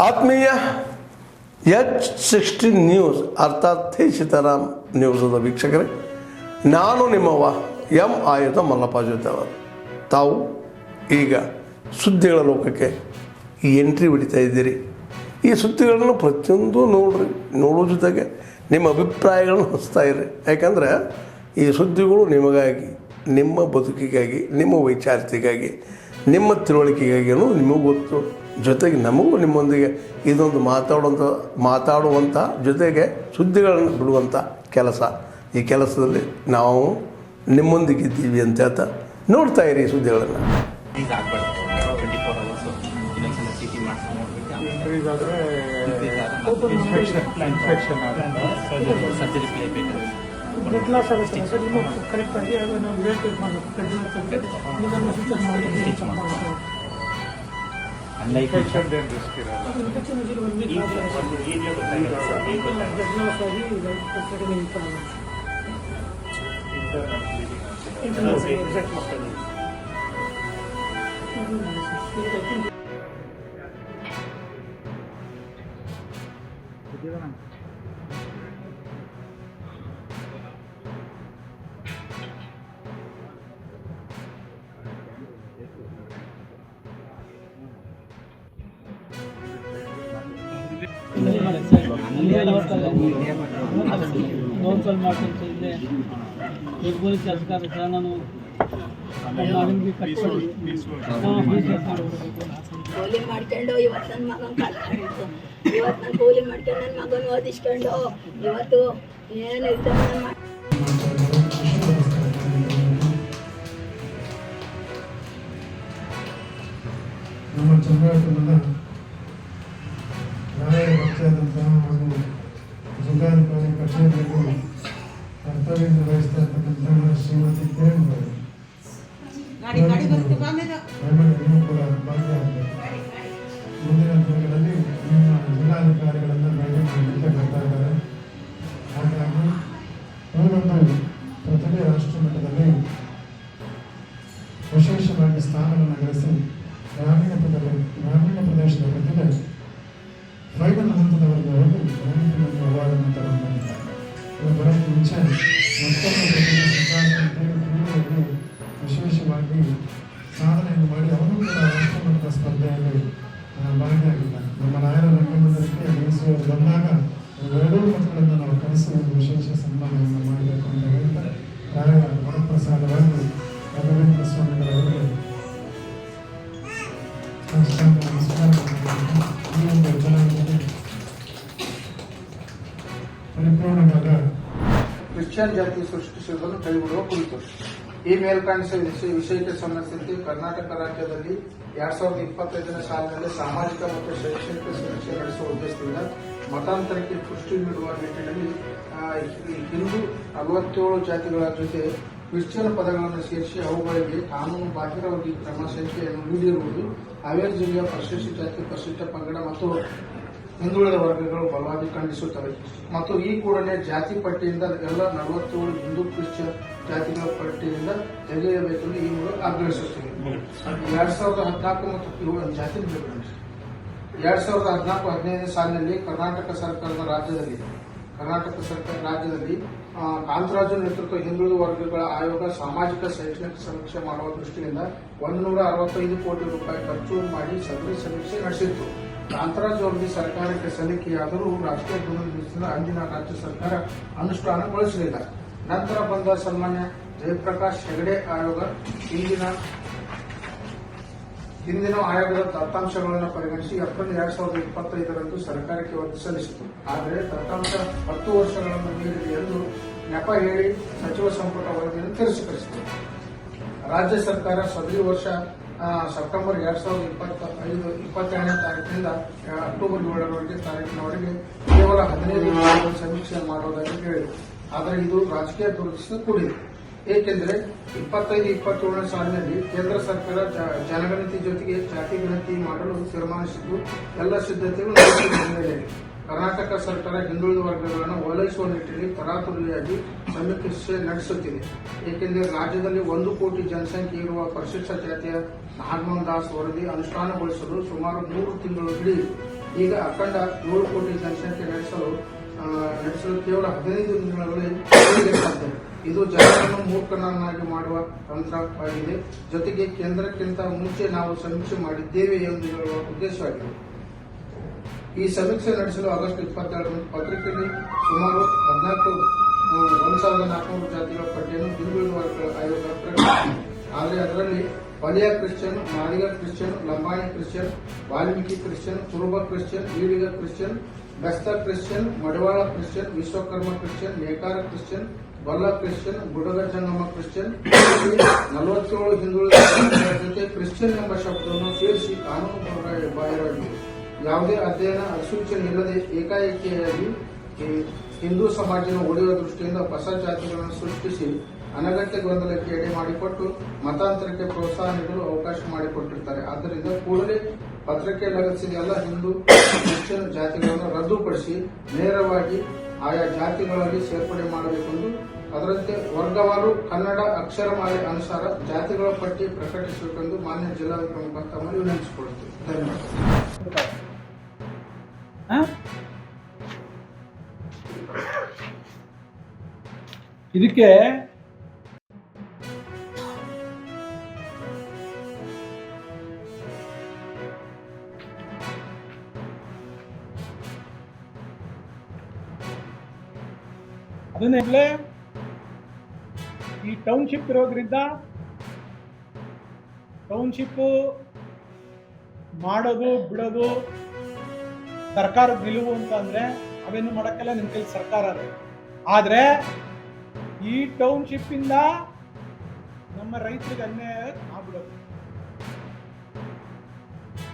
ಆತ್ಮೀಯ H16 news ಅರ್ಥಾತ್ ಥೇ ಸೀತಾರಾಮ್ ನ್ಯೂಸದ ವೀಕ್ಷಕರೇ, ನಾನು ನಿಮ್ಮವ ಎಂ ಆಯುಧ ಮಲ್ಲಪ್ಪ ಜೊತೆವರು. ತಾವು ಈಗ ಸುದ್ದಿಗಳ ಲೋಕಕ್ಕೆ ಎಂಟ್ರಿ ಹೊಡಿತಾ ಇದ್ದೀರಿ. ಈ ಸುದ್ದಿಗಳನ್ನು ಪ್ರತಿಯೊಂದು ನೋಡೋ ಜೊತೆಗೆ ನಿಮ್ಮ ಅಭಿಪ್ರಾಯಗಳನ್ನು ಹಂಚ್ತಾ ಇರಿ. ಯಾಕಂದರೆ ಈ ಸುದ್ದಿಗಳು ನಿಮಗಾಗಿ, ನಿಮ್ಮ ಬದುಕಿಗಾಗಿ, ನಿಮ್ಮ ವೈಚಾರಿಕೆಗಾಗಿ, ನಿಮ್ಮ ತಿಳುವಳಿಕೆಗಾಗಿಯೂ ನಿಮಗೂ ಗೊತ್ತು. ಜೊತೆಗೆ ನಮಗೂ ನಿಮ್ಮೊಂದಿಗೆ ಇದೊಂದು ಮಾತಾಡುವಂಥ ಜೊತೆಗೆ ಸುದ್ದಿಗಳನ್ನು ಬಿಡುವಂಥ ಕೆಲಸ. ಈ ಕೆಲಸದಲ್ಲಿ ನಾವು ನಿಮ್ಮೊಂದಿಗಿದ್ದೀವಿ ಅಂತ ಹೇಳ್ತಾ ನೋಡ್ತಾ ಇರಿ ಈ ಸುದ್ದಿಗಳನ್ನು. ಲೋಕಲ್ ಮಾಡ್ಕೊಂಡು ಇಲ್ಲೇ ದುರ್ಗುಲಿ ಕೆಲಸಗಾರ ನಾನು ಕೂಲಿ ಮಾಡ್ಕೊಂಡು ಇವತ್ತು ನನ್ನ ಮಗನ ಕಾಲ ಆಗಿತ್ತು. ಇವತ್ತು ನಾನು ಕೂಲಿ ಮಾಡ್ಕೊಂಡು ನನ್ನ ಮಗನ ಓದಿಸ್ಕೊಂಡು ಇವತ್ತು ಏನು ಇರ್ತದೆ ನಮ್ಮ ಚಂದ್ರಾಪುರದ ನ್ಯಾಯ ವಕ್ತಾದಂತಹ ಹಾಗೂ ಜಿಲ್ಲಾಧಿಕಾರಿ ಕಚೇರಿಯಲ್ಲಿ ಕರ್ತವ್ಯ ನಿರ್ವಹಿಸ್ತಾ ಇರ್ತಕ್ಕಂತಹ ಶ್ರೀಮತಿ ಕಿರಣ್ ಅವರು ನೀವು ಕೂಡ ಭಾಗಿಯಾಗಬೇಕು. ಮುಂದಿನ ದಿನಗಳಲ್ಲಿ ನಿಮ್ಮ ಜಿಲ್ಲಾಧಿಕಾರಿಗಳನ್ನು ಭೇಟಿ ಮಾಡಲಿಕ್ಕೆ ಬರ್ತಾ ಇದ್ದಾರೆ. ಹಾಗಾಗಿ ಇವರೊಂದು ಪ್ರತಿಭೆ ರಾಷ್ಟ್ರ ಮಟ್ಟದಲ್ಲಿ ವಿಶೇಷವಾಗಿ ಸ್ಥಾನವನ್ನು ಗಳಿಸಿ ಗ್ರಾಮೀಣ ಪ್ರದೇಶದ ಪ್ರತಿಭೆ ಫೈನಲ್ ಹಂತದವರೆಗೆ ಹೋಗಿ ಗ್ರಾಮೀಣ ಅವಾರ್ಡನ್ನು ತಗೊಂಡು ಬಂದಿದ್ದಾರೆ. ಬರೋಕ್ಕೆ ಮುಂಚೆ ಮತ್ತೊಂದು ಕ್ರೀಡೆಯಲ್ಲಿ ವಿಶೇಷವಾಗಿ ಸಾಧನೆಯನ್ನು ಮಾಡಿ ಅವರು ಕೂಡ ರಾಷ್ಟ್ರಮಟ್ಟದ ಸ್ಪರ್ಧೆಯಲ್ಲಿ ಭಾಗಿಯಾಗಿದ್ದಾರೆ. ನಮ್ಮ ರಾಯರ ರಂಗಮಂದಿರಕ್ಕೆ ಮೈಸೂರು ಬಂದಾಗ ಎರಡೂ ಮಕ್ಕಳನ್ನು ನಾವು ಕರೆಸಿ ಒಂದು ವಿಶೇಷ ಸನ್ಮಾನವನ್ನು ಮಾಡಬೇಕು ಅಂತ ಹೇಳ್ತಾರೆ. ರಾಯರ ವರಪ್ರಸಾದವಾಗಿ ರಾಘವೇಂದ್ರ ಸ್ವಾಮಿಗಳವರಿಗೆ ನಮಸ್ಕಾರ. ಈ ಒಂದು ಜನಾಂಗದಲ್ಲಿ ಪರಿಪೂರ್ಣವಾದ ಕ್ರಿಶ್ಚಿಯನ್ ಜಾತಿ ಸೃಷ್ಟಿಸುವುದನ್ನು ಕೈಬಿಡುವ ಕುರಿತು ಈ ಮೇಲ್ಕಾಣಿಸಿದ ವಿಷಯಕ್ಕೆ ಸಂಬಂಧಿಸಿದಂತೆ ಕರ್ನಾಟಕ ರಾಜ್ಯದಲ್ಲಿ 2025ನೇ ಸಾಲಿನಲ್ಲಿ ಸಾಮಾಜಿಕ ಮತ್ತು ಶೈಕ್ಷಣಿಕ ಸಮೀಕ್ಷೆ ನಡೆಸುವ ಉದ್ದೇಶದಿಂದ ಮತಾಂತರಕ್ಕೆ ಪುಷ್ಟಿ ನೀಡುವ ನಿಟ್ಟಿನಲ್ಲಿ ಹಿಂದೂ 47 ಜಾತಿಗಳ ಜೊತೆ ಕ್ರಿಶ್ಚಿಯನ್ ಪದಗಳನ್ನು ಸೇರಿಸಿ ಅವುಗಳಿಗೆ ಕಾನೂನು ಬಾಹಿರವಾಗಿ ಕ್ರಮ ಸಂಖ್ಯೆಯನ್ನು ನೀಡಿರುವುದು ಹಾವೇರಿ ಜಿಲ್ಲೆಯ ಪರಿಶಿಷ್ಟ ಜಾತಿ, ಪರಿಶಿಷ್ಟ ಪಂಗಡ ಮತ್ತು ಹಿಂದುಳಿದ ವರ್ಗಗಳು ಬಲವಾಗಿ ಖಂಡಿಸುತ್ತವೆ ಮತ್ತು ಈ ಕೂಡಲೇ ಜಾತಿ ಪಟ್ಟಿಯಿಂದ ಎಲ್ಲ 47 ಹಿಂದೂ ಕ್ರಿಶ್ಚಿಯನ್ ಜಾತಿಗಳ ಪಟ್ಟಿಯಿಂದ ತೆಗೆಯಬೇಕೆಂದು ಈ ಮೂಲಕ ಆಗ್ರಹಿಸುತ್ತೇವೆ. 2014 ಮತ್ತು 2014-15ನೇ ಸಾಲಿನಲ್ಲಿ ಕರ್ನಾಟಕ ಸರ್ಕಾರ ರಾಜ್ಯದಲ್ಲಿ ಕಾಂತರಾಜು ನೇತೃತ್ವ ಹಿಂದುಳಿದ ವರ್ಗಗಳ ಆಯೋಗ ಸಾಮಾಜಿಕ ಶೈಕ್ಷಣಿಕ ಸಮೀಕ್ಷೆ ಮಾಡುವ ದೃಷ್ಟಿಯಿಂದ 165 ಕೋಟಿ ರೂಪಾಯಿ ಖರ್ಚು ಮಾಡಿ ಸದರಿ ಸಮೀಕ್ಷೆ ನಡೆಸಿತ್ತು. ಕಾಂತರಾಜು ವರದಿ ಸರ್ಕಾರಕ್ಕೆ ಸಲ್ಲಿಕೆಯಾದರೂ ರಾಷ್ಟ್ರೀಯ ಗುಣಮಟ್ಟದ ಅಂದಿನ ರಾಜ್ಯ ಸರ್ಕಾರ ಅನುಷ್ಠಾನಗೊಳಿಸಲಿಲ್ಲ. ನಂತರ ಬಂದ ಸನ್ಮಾನ್ಯ ಜಯಪ್ರಕಾಶ್ ಹೆಗಡೆ ಆಯೋಗ ಹಿಂದಿನ ಆಯೋಗದ ದತ್ತಾಂಶಗಳನ್ನು ಪರಿಗಣಿಸಿ ಏಪ್ರಿಲ್ 2025ರಂದು ಸರ್ಕಾರಕ್ಕೆ ವರದಿ ಸಲ್ಲಿಸಿತು. ಆದರೆ ದತ್ತಾಂಶ 10 ವರ್ಷಗಳನ್ನು ಮೀರಿದೆ ಎಂದು ನೆಪ ಹೇಳಿ ಸಚಿವ ಸಂಪುಟ ವರದಿಯನ್ನು ತಿರಸ್ಕರಿಸಿತು. ರಾಜ್ಯ ಸರ್ಕಾರ ಸದರಿ ವರ್ಷ ಸೆಪ್ಟೆಂಬರ್ 2022ನೇ ತಾರೀಕಿನಿಂದ ಅಕ್ಟೋಬರ್ 7ನೇ ತಾರೀಕಿನವರೆಗೆ ಕೇವಲ 15 ಸಮೀಕ್ಷೆ ಮಾಡುವುದಾಗಿ ಹೇಳಿದೆ. ಆದರೆ ಇದು ರಾಜಕೀಯ ದುರದೃಷ್ಟ ಕೂಡಿದೆ. ಏಕೆಂದರೆ 25-27ನೇ ಸಾಲಿನಲ್ಲಿ ಕೇಂದ್ರ ಸರ್ಕಾರ ಜನಗಣತಿ ಜೊತೆಗೆ ಜಾತಿ ಗಣತಿ ಮಾಡಲು ತೀರ್ಮಾನಿಸಿದ್ದು ಎಲ್ಲ ಸಿದ್ಧತೆಗಳು ನಡೆಸಿದ ಹಿನ್ನೆಲೆಯಲ್ಲಿ ಕರ್ನಾಟಕ ಸರ್ಕಾರ ಹಿಂದುಳಿದ ವರ್ಗಗಳನ್ನು ಓಲೈಸುವ ನಿಟ್ಟಿನಲ್ಲಿ ತರಾತುರಿಯಾಗಿ ಸಮೀಕ್ಷೆ ನಡೆಸುತ್ತಿದೆ. ಏಕೆಂದರೆ ರಾಜ್ಯದಲ್ಲಿ 1 ಕೋಟಿ ಜನಸಂಖ್ಯೆ ಇರುವ ಪರಿಶಿಷ್ಟ ಜಾತಿಯ ನಾಗಮೋಹನ್ ದಾಸ್ ವರದಿ ಅನುಷ್ಠಾನಗೊಳಿಸಲು ಸುಮಾರು 3 ತಿಂಗಳು ಹಿಡಿಯಿತು. ಈಗ ಅಖಂಡ 7 ಕೋಟಿ ಜನಸಂಖ್ಯೆ ನಡೆಸಲು ಕೇವಲ 15 ದಿನಗಳಲ್ಲಿ ಸಾಧ್ಯ. ಇದು ಜನರನ್ನು ಮೂರ್ಖನನ್ನಾಗಿ ಮಾಡುವ ತಂತ್ರವಾಗಿದೆ. ಜೊತೆಗೆ ಕೇಂದ್ರಕ್ಕಿಂತ ಮುಂಚೆ ನಾವು ಸಮೀಕ್ಷೆ ಮಾಡಿದ್ದೇವೆ ಎಂದು ಹೇಳುವ ಉದ್ದೇಶವಾಗಿದೆ. ಈ ಸಮೀಕ್ಷೆ ನಡೆಸಲು ಆಗಸ್ಟ್ 27 ಪತ್ರಿಕೆಯಲ್ಲಿ ಸುಮಾರು 1400 ಜಾತಿಗಳ ಪಟ್ಟಿಯನ್ನು ಹಿಂದುಳಿದ ವರ್ಗಗಳ ಆಯೋಗ ಪ್ರಕಟಿಸಿದೆ. ಆದರೆ ಅದರಲ್ಲಿ ವಲಯ Christian, Madiga Christian, Lambani Christian, Valmiki Christian, ಕುರುಬ ಕ್ರಿಶ್ಚಿಯನ್, ಈಡಿಗ ಕ್ರಿಶ್ಚಿಯನ್, ಬೆಸ್ತ ಕ್ರಿಶ್ಚಿಯನ್, ಮಡಿವಾಳ ಕ್ರಿಶ್ಚಿಯನ್, ವಿಶ್ವಕರ್ಮ ಕ್ರಿಶ್ಚಿಯನ್, ನೇಕಾರ ಕ್ರಿಶ್ಚಿಯನ್, ಗೊಲ್ಲ ಕ್ರಿಶ್ಚಿಯನ್, ಗುಡಗ ಜಂಗಮ ಕ್ರಿಶ್ಚಿಯನ್ 47 ಹಿಂದುಳಿದ ಜೊತೆ ಕ್ರಿಶ್ಚಿಯನ್ ಎಂಬ ಶಬ್ದವನ್ನು ಸೇರಿಸಿ ಕಾನೂನು ಬಾಹಿರವಾಗಿದೆ. ಯಾವುದೇ ಅಧ್ಯಯನ ಅಧಿಸೂಚನೆ ಇಲ್ಲದೆ ಏಕಾಏಕಿಯಾಗಿ ಹಿಂದೂ ಸಮಾಜನ ಉಳಿಯುವ ದೃಷ್ಟಿಯಿಂದ ಹೊಸ ಜಾತಿಗಳನ್ನು ಸೃಷ್ಟಿಸಿ ಅನಗತ್ಯ ಗೊಂದಲಕ್ಕೆ ಎಡೆ ಮಾಡಿಕೊಟ್ಟು ಮತಾಂತರಕ್ಕೆ ಪ್ರೋತ್ಸಾಹ ನೀಡಲು ಅವಕಾಶ ಮಾಡಿಕೊಟ್ಟಿರ್ತಾರೆ. ಆದ್ದರಿಂದ ಕೂಡಲೇ ಪತ್ರಿಕೆ ಲಗತ್ತಿಸಿದ ಎಲ್ಲ ಹಿಂದೂ ಕ್ರಿಶ್ಚಿಯನ್ ಜಾತಿಗಳನ್ನು ರದ್ದುಪಡಿಸಿ ನೇರವಾಗಿ ಆಯಾ ಜಾತಿಗಳಲ್ಲಿ ಸೇರ್ಪಡೆ ಮಾಡಬೇಕೆಂದು, ಅದರಂತೆ ವರ್ಗವಾರು ಕನ್ನಡ ಅಕ್ಷರಮಾಲೆ ಅನುಸಾರ ಜಾತಿಗಳ ಪಟ್ಟಿ ಪ್ರಕಟಿಸಬೇಕೆಂದು ಮಾನ್ಯ ಜಿಲ್ಲಾಧಿಕಾರಿ ತಮ್ಮಲ್ಲಿ ವಿನಂತಿಸಿಕೊಳ್ಳುತ್ತೇವೆ. ಧನ್ಯವಾದ. ಇದಕ್ಕೆ ಅದನ್ನೇ ಈ ಟೌನ್ಶಿಪ್ ಇರೋದ್ರಿಂದ ಟೌನ್ಶಿಪ್ ಮಾಡೋದು ಬಿಡೋದು ಸರ್ಕಾರದ ನಿಲುವು ಅಂತ ಅಂದ್ರೆ ಅವೇನು ಮಾಡೋಕ್ಕೆಲ್ಲ ನಿಮ್ಮ ಕೈ ಸರ್ಕಾರ ಅದೇ. ಆದರೆ ಈ ಟೌನ್ಶಿಪ್ ಇಂದ ನಮ್ಮ ರೈತರಿಗೆ ಅನ್ಯಾಯ ಆಗ್ಬಿಡೋದು.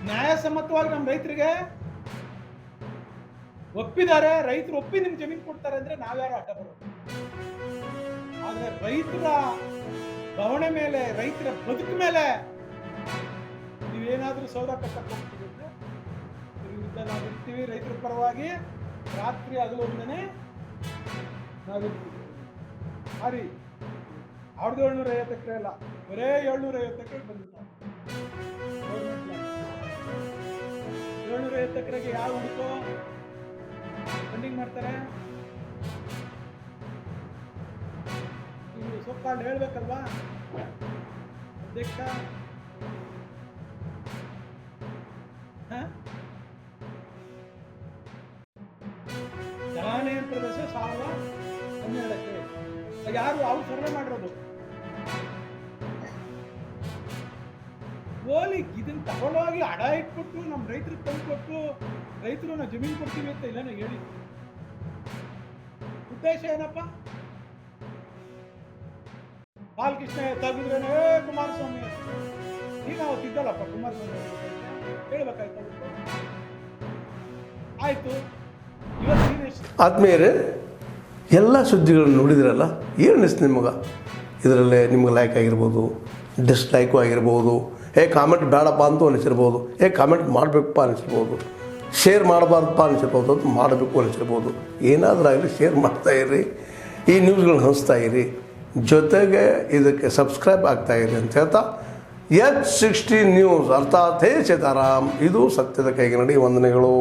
ನ್ಯಾಯಸಮ್ಮತವಾಗಿ ನಮ್ಮ ರೈತರಿಗೆ ಒಪ್ಪಿದ್ದಾರೆ, ರೈತರು ಒಪ್ಪಿ ನಿಮ್ಗೆ ಜಮೀನು ಕೊಡ್ತಾರೆ ಅಂದ್ರೆ ನಾವ್ಯಾರು ಅಡ್ಡ ಬರೋದು. ಆದ್ರೆ ರೈತರ ಬವಣೆ ಮೇಲೆ, ರೈತರ ಬದುಕು ಮೇಲೆ ನೀವೇನಾದ್ರೂ ಸೌದ ಕಟ್ಟಕ್ಕೆ ಹೋಗ್ತಿದ್ರೆ ವಿರುದ್ಧ ನಾವಿರ್ತೀವಿ. ರೈತರ ಪರವಾಗಿ ರಾತ್ರಿ ಹಗಲು ಒಂದನೇ ನಾವಿರ್ತೀವಿ. ಹಾರಿ 1750 ಎಕರೆ ಅಲ್ಲ, ಬರೇ 750 ಎಕರೆ ಬಂದಿರ್ತಾರೆ. 750 ಎಕರೆಗೆ ಯಾವ ಹುಡುಕೋ ಫಂಡಿಂಗ್ ಮಾಡ್ತಾರೆ? ನೀವು ಸೊಕ್ಕಾಳು ಹೇಳ್ಬೇಕಲ್ವಾ ಅಧ್ಯಕ್ಷ? ಜಲಾನಯನ ಪ್ರದೇಶ 1012 ಎಕರೆ. ಯಾರು ಅವ್ರು ಸರ್ವೆ ಮಾಡಿರೋದು? ಓಲಿ ಇದನ್ನ ತಗೊಳ್ಳೋಗಿ ಅಡ ಇಟ್ಬಿಟ್ಟು ನಮ್ಮ ರೈತರಿಗೆ ತಂದು ಕೊಟ್ಟು ರೈತರು ನಾವು ಜಮೀನು ಕೊಡ್ತೀವಿ ಅಂತ ಇಲ್ಲ ಹೇಳಿ. ಉದ್ದೇಶ ಏನಪ್ಪ? ಬಾಲಕೃಷ್ಣ ತೆಗೆದ್ರೇನೆ ಕುಮಾರಸ್ವಾಮಿ ನೀನು ಅವತ್ತಿದ್ದಲ್ಲಪ್ಪ ಕುಮಾರಸ್ವಾಮಿ ಹೇಳ್ಬೇಕಾಯ್ತು. ಆಯ್ತು, ಇವತ್ತು ಆದ್ಮೇಲೆ ಎಲ್ಲ ಸುದ್ದಿಗಳನ್ನು ನೋಡಿದ್ರಲ್ಲ, ಏನು ಅನಿಸ್ತು ನಿಮಗೆ? ಇದರಲ್ಲೇ ನಿಮ್ಗೆ ಲೈಕ್ ಆಗಿರ್ಬೋದು, ಡಿಸ್ಲೈಕು ಆಗಿರ್ಬೋದು, ಕಾಮೆಂಟ್ ಬೇಡಪ್ಪ ಅಂತೂ ಅನಿಸಿರ್ಬೋದು, ಕಾಮೆಂಟ್ ಮಾಡಬೇಕಪ್ಪ ಅನಿಸಿರ್ಬೋದು, ಶೇರ್ ಮಾಡಬಾರ್ದಪ್ಪ ಅನಿಸಿರ್ಬೋದು, ಅದು ಮಾಡಬೇಕು ಅನಿಸಿರ್ಬೋದು. ಏನಾದರೂ ಆಗಲಿ ಶೇರ್ ಮಾಡ್ತಾಯಿರಿ, ಈ ನ್ಯೂಸ್ಗಳನ್ನ ಹಂಚ್ತಾ ಇರಿ, ಜೊತೆಗೆ ಇದಕ್ಕೆ ಸಬ್ಸ್ಕ್ರೈಬ್ ಆಗ್ತಾಯಿರಿ ಅಂತ ಹೇಳ್ತಾ H16 ನ್ಯೂಸ್ ಅರ್ಥಾತ್ ಹೇ ಸೀತಾರಾಮ್, ಇದು ಸತ್ಯದ ಕೈಗೆ ನಡಿ. ವಂದನೆಗಳು.